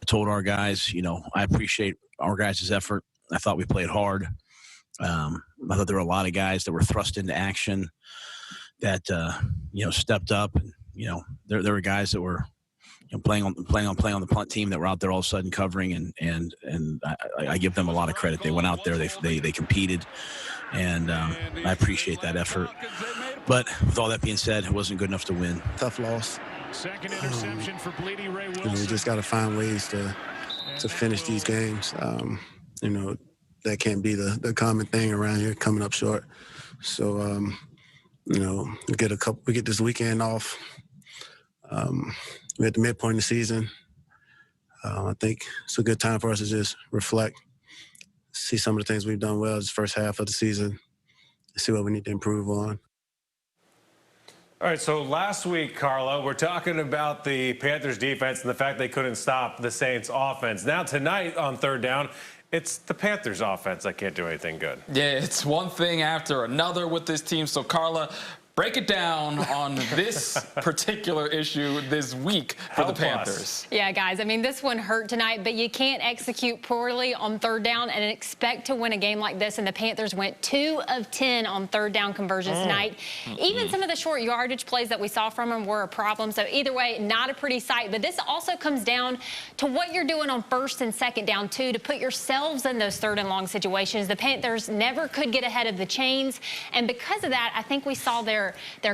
told our guys, I appreciate our guys' effort. I thought we played hard. I thought there were a lot of guys that were thrust into action that stepped up, and there were guys that were playing on the punt team that were out there all of a sudden covering, and I give them a lot of credit. They went out there, they competed, and I appreciate that effort. But with all that being said, it wasn't good enough to win. Tough loss. Second interception for Bleedy Ray Wilson. We just got to find ways to finish these games. That can't be the common thing around here, coming up short. So, we get this weekend off. We're at the midpoint of the season. I think it's a good time for us to just reflect, see some of the things we've done well this first half of the season, and see what we need to improve on. All right, so last week, Carla, we're talking about the Panthers defense and the fact they couldn't stop the Saints offense. Now tonight on third down, it's the Panthers offense that can't do anything good. Yeah, it's one thing after another with this team. So, Carla, break it down on this particular issue this week for the Panthers. Yeah, guys, I mean, this one hurt tonight, but you can't execute poorly on third down and expect to win a game like this. And the Panthers went 2 of 10 on third down conversions tonight. Even some of the short yardage plays that we saw from them were a problem. So either way, not a pretty sight. But this also comes down to what you're doing on first and second down, too, to put yourselves in those third and long situations. The Panthers never could get ahead of the chains. And because of that, I think we saw their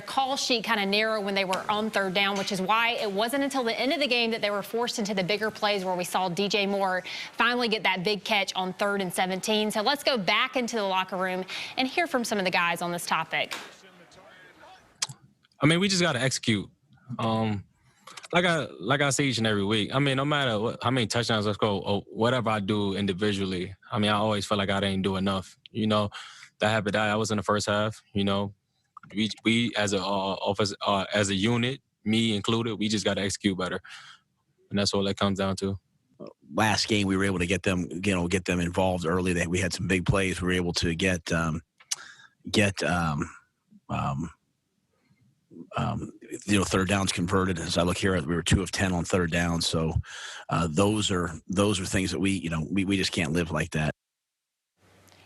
call sheet kind of narrow when they were on third down, which is why it wasn't until the end of the game that they were forced into the bigger plays where we saw DJ Moore finally get that big catch on 3rd and 17. So let's go back into the locker room and hear from some of the guys on this topic. I mean, we just got to execute. Like I say each and every week, I mean, no matter how many touchdowns I score or whatever I do individually, I mean, I always feel like I didn't do enough. That happened. I was in the first half, We as a office, as a unit, me included, we just got to execute better, and that's all that comes down to. Last game, we were able to get them involved early. That we had some big plays. We were able to get third downs converted. As I look here, we were 2 of 10 on third down. So those are things that we just can't live like that.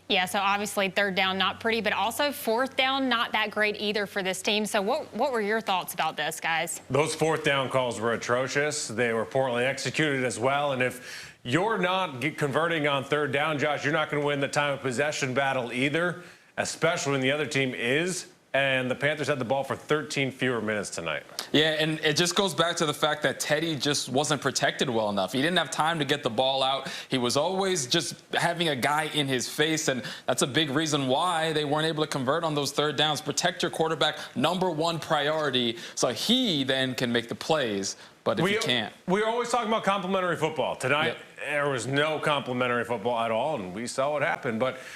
Yeah, so obviously third down not pretty, but also fourth down not that great either for this team. So what were your thoughts about this, guys? Those fourth down calls were atrocious. They were poorly executed as well. And if you're not converting on third down, Josh, you're not going to win the time of possession battle either, especially when the other team is. And the Panthers had the ball for 13 fewer minutes tonight. Yeah, and it just goes back to the fact that Teddy just wasn't protected well enough. He didn't have time to get the ball out. He was always just having a guy in his face, and that's a big reason why they weren't able to convert on those third downs. Protect your quarterback, #1 priority, so he then can make the plays. But if you can't. We're always talking about complimentary football. Tonight, there was no complimentary football at all, and we saw what happened. But